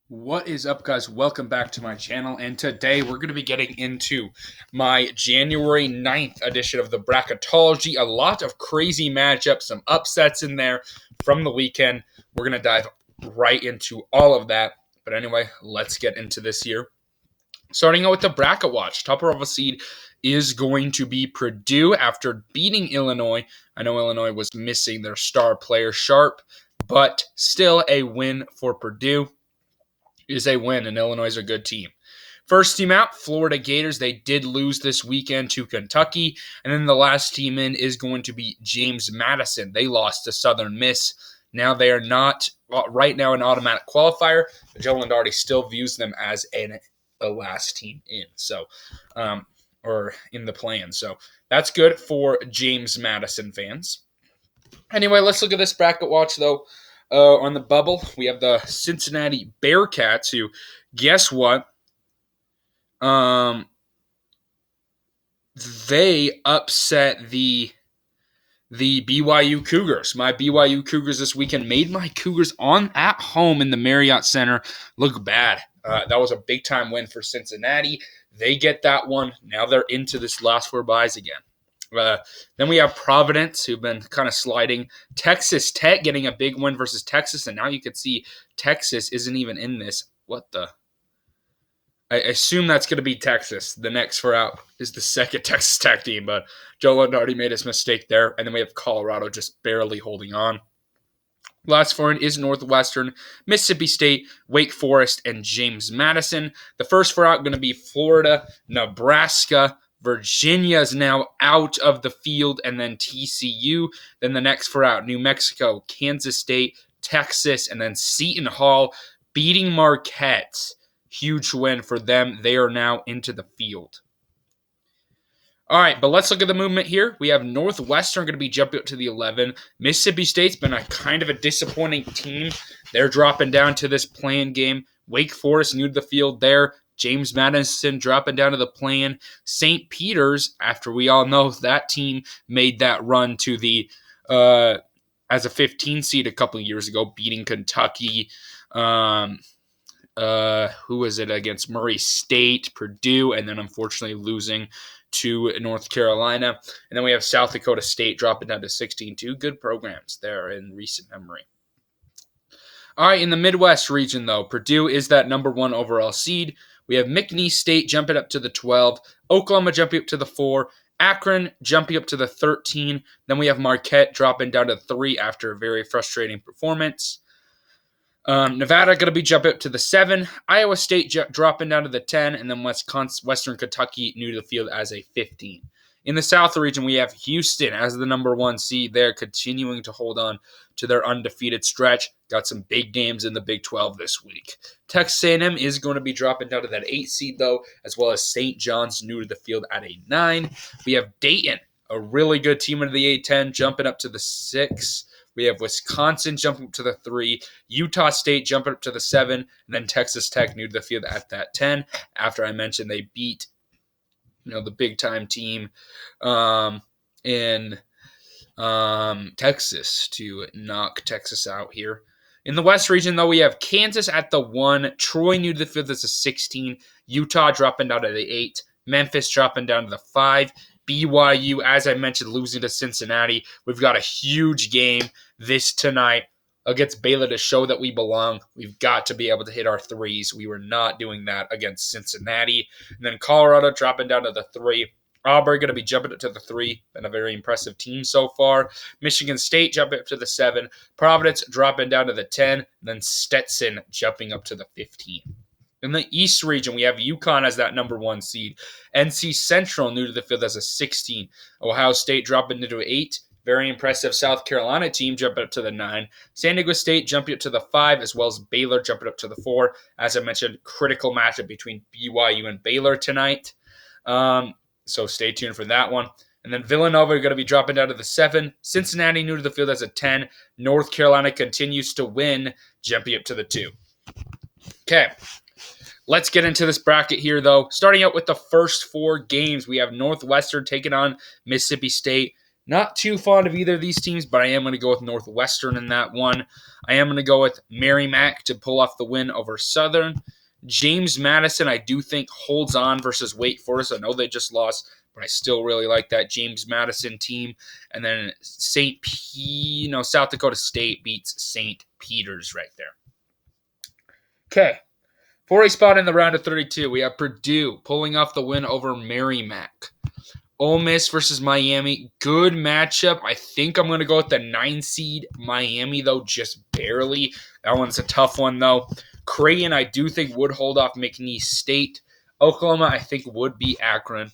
What is up, guys? Welcome back to my channel, and today we're going to be getting into my January 9th edition of the Bracketology. A lot of crazy matchups, some upsets in there from the weekend. We're going to dive right into all of that. But anyway, let's get into this here. Starting out with the bracket watch, top of the seed is going to be Purdue after beating Illinois. I know Illinois was missing their star player, Sharp, but still a win for Purdue. Is a win, and Illinois is a good team. First team out, Florida Gators. They did lose this weekend to Kentucky. And then the last team in is going to be James Madison. They lost to Southern Miss. Now they are not, right now, an automatic qualifier. But Joe Lunardi still views them as a last team in. Or in the plan. So that's good for James Madison fans. Anyway, let's look at this bracket watch, though. On the bubble, we have the Cincinnati Bearcats, who, guess what? They upset the BYU Cougars. My BYU Cougars this weekend made my Cougars at home in the Marriott Center look bad. That was a big-time win for Cincinnati. They get that one. Now they're into this last four byes again. Then we have Providence, who've been kind of sliding. Texas Tech getting a big win versus Texas, and now you can see Texas isn't even in this. What the? I assume that's going to be Texas. The next four out is the second Texas Tech team, but Joe Lunardi made his mistake there, and then we have Colorado just barely holding on. Last four in is Northwestern, Mississippi State, Wake Forest, and James Madison. The first four out going to be Florida, Nebraska, Virginia is now out of the field, and then TCU. Then the next four out, New Mexico, Kansas State, Texas, and then Seton Hall beating Marquette. Huge win for them. They are now into the field. All right, but let's look at the movement here. We have Northwestern going to be jumping up to the 11. Mississippi State's been a kind of a disappointing team. They're dropping down to this play-in game. Wake Forest new to the field there. James Madison dropping down to the play-in. St. Peter's, after we all know that team made that run to the as a 15 seed a couple of years ago, beating Kentucky. Who was it against? Murray State, Purdue, and then unfortunately losing to North Carolina. And then we have South Dakota State dropping down to 16. Two good programs there in recent memory. All right, in the Midwest region, though, Purdue is that number one overall seed. We have McNeese State jumping up to the 12, Oklahoma jumping up to the 4, Akron jumping up to the 13. Then we have Marquette dropping down to 3 after a very frustrating performance. Nevada going to be jumping up to the 7, Iowa State dropping down to the 10, and then Western Kentucky new to the field as a 15. In the South region, we have Houston as the number one seed. They're continuing to hold on to their undefeated stretch. Got some big games in the Big 12 this week. Texas A&M is going to be dropping down to that 8 seed, though, as well as St. John's new to the field at a 9. We have Dayton, a really good team into the A-10, jumping up to the 6. We have Wisconsin jumping up to the 3, Utah State jumping up to the 7, and then Texas Tech new to the field at that 10. After I mentioned they beat the big-time team in Texas to knock Texas out here. In the West region, though, we have Kansas at the 1, Troy new to the field as a 16, Utah dropping down to the 8, Memphis dropping down to the 5, BYU, as I mentioned, losing to Cincinnati. We've got a huge game this tonight against Baylor to show that we belong. We've got to be able to hit our threes. We were not doing that against Cincinnati. And then Colorado dropping down to the 3. Auburn going to be jumping up to the 3. Been a very impressive team so far. Michigan State jumping up to the 7. Providence dropping down to the 10. And then Stetson jumping up to the 15. In the East region, we have UConn as that number 1 seed. NC Central new to the field as a 16. Ohio State dropping into 8. Very impressive South Carolina team jumping up to the 9. San Diego State jumping up to the 5, as well as Baylor jumping up to the 4. As I mentioned, critical matchup between BYU and Baylor tonight. So stay tuned for that one. And then Villanova are going to be dropping down to the 7. Cincinnati new to the field as a 10. North Carolina continues to win, jumping up to the 2. Okay. Let's get into this bracket here, though. Starting out with the first 4 games, we have Northwestern taking on Mississippi State. Not too fond of either of these teams, but I am going to go with Northwestern in that one. I am going to go with Merrimack to pull off the win over Southern. James Madison, I do think, holds on versus Wake Forest. I know they just lost, but I still really like that James Madison team. And then South Dakota State beats St. Peter's right there. Okay. For a spot in the round of 32, we have Purdue pulling off the win over Merrimack. Ole Miss versus Miami. Good matchup. I think I'm going to go with the 9 seed Miami, though, just barely. That one's a tough one, though. Creighton, I do think, would hold off McNeese State. Oklahoma, I think, would beat Akron.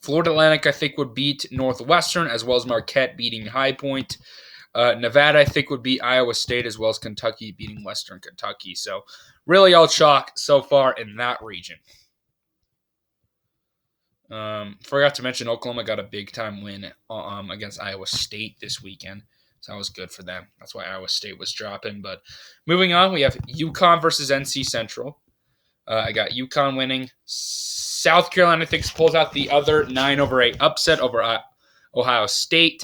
Florida Atlantic, I think, would beat Northwestern, as well as Marquette beating High Point. Nevada, I think, would beat Iowa State, as well as Kentucky beating Western Kentucky. So, really all chalk so far in that region. Forgot to mention Oklahoma got a big-time win against Iowa State this weekend. So that was good for them. That's why Iowa State was dropping. But moving on, we have UConn versus NC Central. I got UConn winning. South Carolina, I think, pulls out the other 9-8 upset over Ohio State.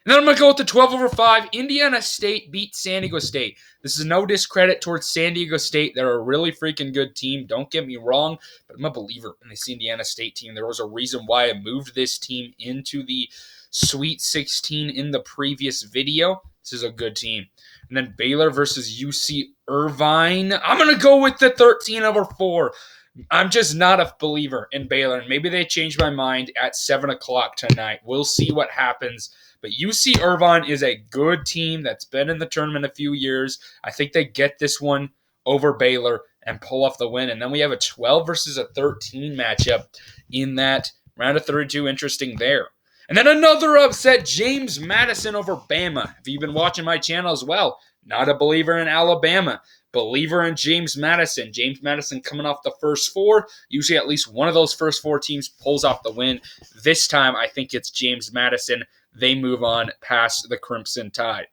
And then I'm going to go with the 12-5. Indiana State beat San Diego State. This is no discredit towards San Diego State. They're a really freaking good team. Don't get me wrong, but I'm a believer in this Indiana State team. There was a reason why I moved this team into the Sweet 16 in the previous video. This is a good team. And then Baylor versus UC Irvine. I'm going to go with the 13-4. I'm just not a believer in Baylor. And maybe they change my mind at 7 o'clock tonight. We'll see what happens. But UC Irvine is a good team that's been in the tournament a few years. I think they get this one over Baylor and pull off the win. And then we have a 12 versus a 13 matchup in that round of 32. Interesting there. And then another upset, James Madison over Bama. If you've been watching my channel as well, not a believer in Alabama. Believer in James Madison. James Madison coming off the first 4. Usually at least one of those first 4 teams pulls off the win. This time, I think it's James Madison. They move on past the Crimson Tide.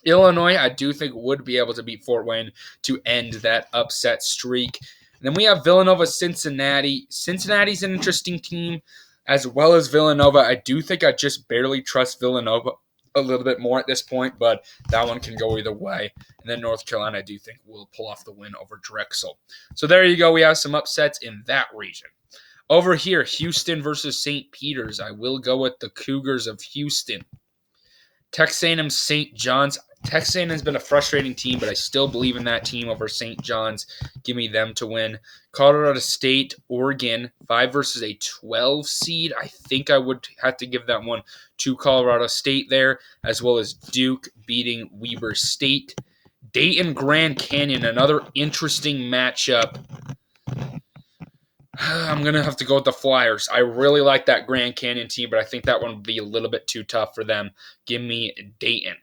Illinois, I do think, would be able to beat Fort Wayne to end that upset streak. And then we have Villanova, Cincinnati. Cincinnati's an interesting team, as well as Villanova. I do think I just barely trust Villanova a little bit more at this point, but that one can go either way. And then North Carolina, I do think, will pull off the win over Drexel. So there you go. We have some upsets in that region. Over here, Houston versus St. Peter's. I will go with the Cougars of Houston. Texas A&M, St. John's. Texas A&M has been a frustrating team, but I still believe in that team over St. John's. Give me them to win. Colorado State, Oregon, 5 versus a 12 seed. I think I would have to give that one to Colorado State there, as well as Duke beating Weber State. Dayton, Grand Canyon, another interesting matchup. I'm going to have to go with the Flyers. I really like that Grand Canyon team, but I think that one would be a little bit too tough for them. Give me Dayton.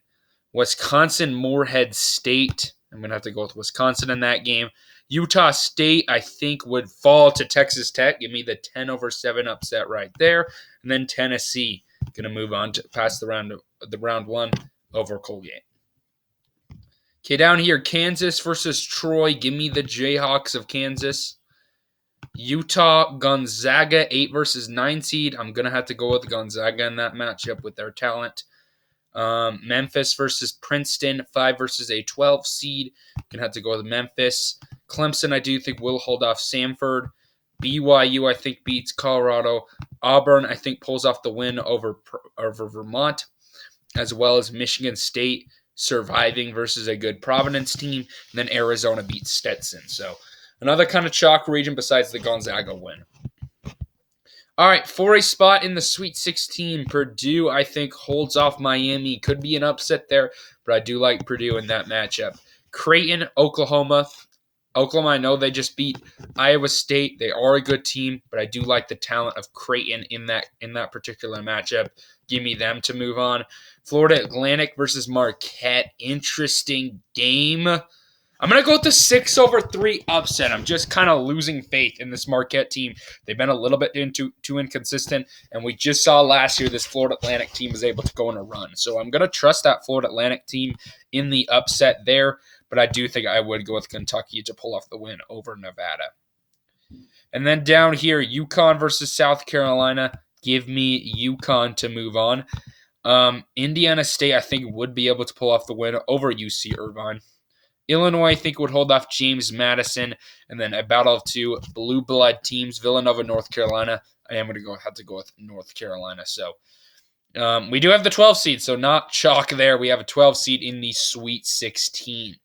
Wisconsin, Moorhead State. I'm going to have to go with Wisconsin in that game. Utah State, I think, would fall to Texas Tech. Give me the 10-7 upset right there. And then Tennessee, going to move on to past the round 1 over Colgate. Okay, down here, Kansas versus Troy. Give me the Jayhawks of Kansas. Utah, Gonzaga, 8 versus 9 seed. I'm going to have to go with Gonzaga in that matchup with their talent. Memphis versus Princeton, 5 versus a 12 seed. Going to have to go with Memphis. Clemson, I do think, will hold off Samford. BYU, I think, beats Colorado. Auburn, I think, pulls off the win over Vermont, as well as Michigan State surviving versus a good Providence team. And then Arizona beats Stetson. So another kind of chalk region besides the Gonzaga win. All right, for a spot in the Sweet 16, Purdue, I think, holds off Miami. Could be an upset there, but I do like Purdue in that matchup. Creighton, Oklahoma. Oklahoma, I know they just beat Iowa State. They are a good team, but I do like the talent of Creighton in that particular matchup. Give me them to move on. Florida Atlantic versus Marquette. Interesting game. I'm going to go with the 6-3 upset. I'm just kind of losing faith in this Marquette team. They've been a little bit too inconsistent, and we just saw last year this Florida Atlantic team was able to go on a run. So I'm going to trust that Florida Atlantic team in the upset there, but I do think I would go with Kentucky to pull off the win over Nevada. And then down here, UConn versus South Carolina. Give me UConn to move on. Indiana State, I think, would be able to pull off the win over UC Irvine. Illinois, I think, would hold off James Madison. And then a battle of two blue blood teams, Villanova, North Carolina. I am going to have to go with North Carolina. So we do have the 12 seed, so not chalk there. We have a 12 seed in the Sweet 16.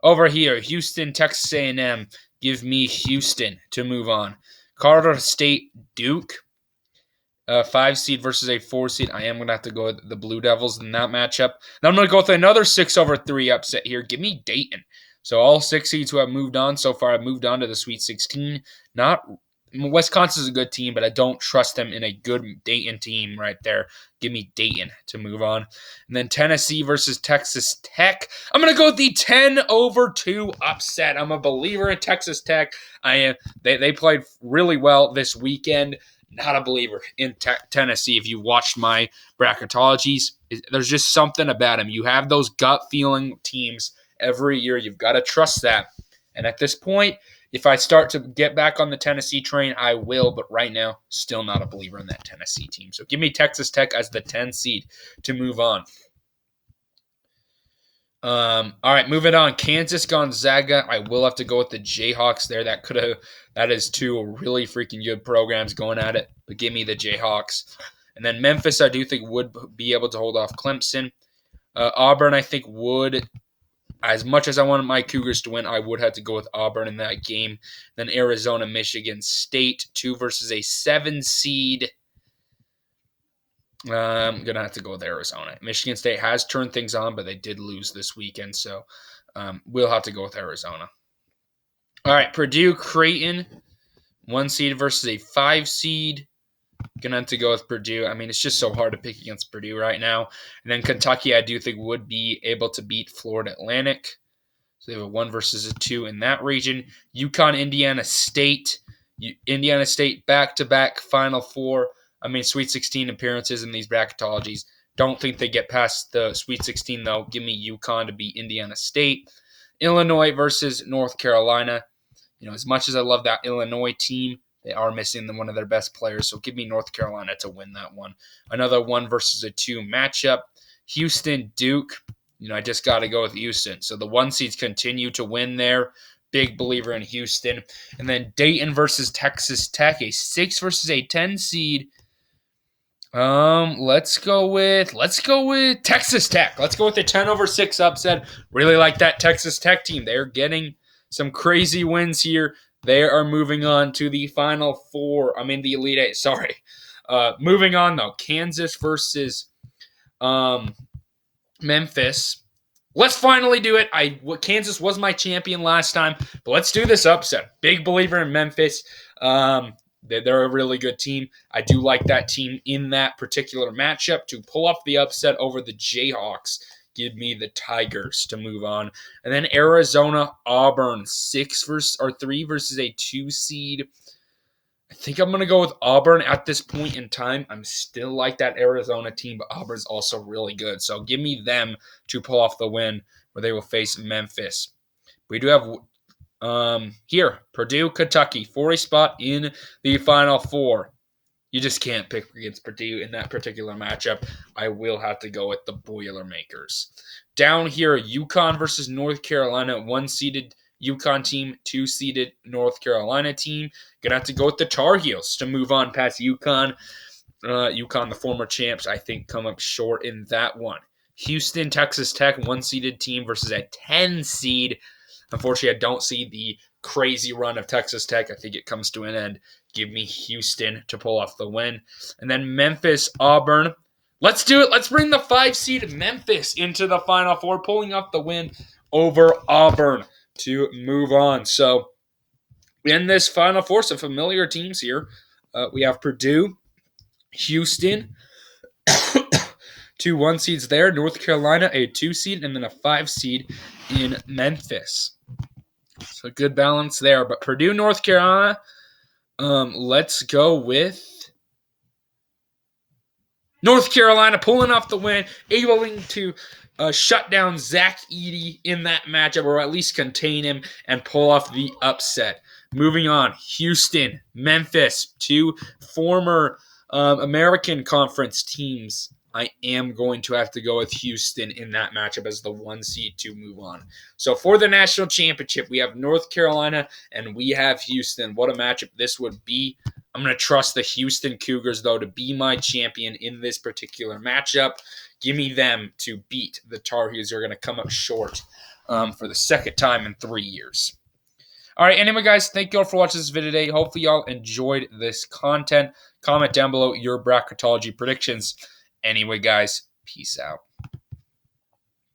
Over here, Houston, Texas A&M. Give me Houston to move on. Colorado State, Duke. 5 seed versus a 4 seed. I am going to have to go with the Blue Devils in that matchup. Now I'm going to go with another 6/3 upset here. Give me Dayton. So all 6 seeds who have moved on so far have moved on to the Sweet 16. Wisconsin's a good team, but I don't trust them in a good Dayton team right there. Give me Dayton to move on. And then Tennessee versus Texas Tech. I'm going to go with the 10/2 upset. I'm a believer in Texas Tech. They played really well this weekend. Not a believer in Tennessee. If you watched my bracketologies, there's just something about them. You have those gut feeling teams every year. You've got to trust that. And at this point, if I start to get back on the Tennessee train, I will. But right now, still not a believer in that Tennessee team. So give me Texas Tech as the 10 seed to move on. All right, moving on. Kansas Gonzaga. I will have to go with the Jayhawks there. That is two really freaking good programs going at it. But give me the Jayhawks. And then Memphis, I do think would be able to hold off Clemson. Auburn, I think would. As much as I wanted my Cougars to win, I would have to go with Auburn in that game. Then Arizona, Michigan State, 2 versus a 7 seed. I'm going to have to go with Arizona. Michigan State has turned things on, but they did lose this weekend, so we'll have to go with Arizona. All right, Purdue, Creighton, 1 seed versus a 5 seed. Going to have to go with Purdue. I mean, it's just so hard to pick against Purdue right now. And then Kentucky, I do think, would be able to beat Florida Atlantic. So they have a 1 versus a 2 in that region. UConn, Indiana State. Indiana State back-to-back Final Four. I mean, Sweet 16 appearances in these bracketologies. Don't think they get past the Sweet 16, though. Give me UConn to beat Indiana State. Illinois versus North Carolina. You know, as much as I love that Illinois team, they are missing one of their best players. So give me North Carolina to win that one. Another 1 versus a 2 matchup. Houston, Duke. You know, I just got to go with Houston. So the 1 seeds continue to win there. Big believer in Houston. And then Dayton versus Texas Tech, a 6 versus a 10 seed. Let's go with Texas Tech. Let's go with the 10/6 upset. Really like that Texas Tech team. They're getting some crazy wins here. They are moving on to the Final Four. I mean, the Elite Eight. Sorry. Moving on, though. Kansas versus Memphis. Let's finally do it. Kansas was my champion last time, but let's do this upset. Big believer in Memphis. They're a really good team. I do like that team in that particular matchup to pull off the upset over the Jayhawks. Give me the Tigers to move on. And then Arizona, Auburn, 3 versus a 2 seed. I think I'm going to go with Auburn at this point in time. I'm still like that Arizona team, but Auburn's also really good. So give me them to pull off the win where they will face Memphis. We do have here, Purdue, Kentucky, for a spot in the Final Four. You just can't pick against Purdue in that particular matchup. I will have to go with the Boilermakers. Down here, UConn versus North Carolina, 1-seeded UConn team, 2-seeded North Carolina team. Gonna have to go with the Tar Heels to move on past UConn. UConn, the former champs, I think come up short in that one. Houston, Texas Tech, 1-seeded team versus a 10-seed. Unfortunately, I don't see the crazy run of Texas Tech. I think it comes to an end. Give me Houston to pull off the win. And then Memphis, Auburn. Let's do it. Let's bring the 5-seed Memphis into the Final Four, pulling off the win over Auburn to move on. So in this Final Four, some familiar teams here. We have Purdue, Houston, 2 1-seeds there. North Carolina, a 2-seed, and then a 5-seed in Memphis. So good balance there. But Purdue, North Carolina, let's go with North Carolina pulling off the win, able to shut down Zach Edey in that matchup, or at least contain him and pull off the upset. Moving on, Houston, Memphis, 2 former American Conference teams, I am going to have to go with Houston in that matchup as the 1 seed to move on. So for the national championship, we have North Carolina and we have Houston. What a matchup this would be. I'm going to trust the Houston Cougars, though, to be my champion in this particular matchup. Give me them to beat the Tar Heels, who are going to come up short for the second time in 3 years. All right, anyway, guys, thank you all for watching this video today. Hopefully, y'all enjoyed this content. Comment down below your bracketology predictions. Anyway, guys, peace out.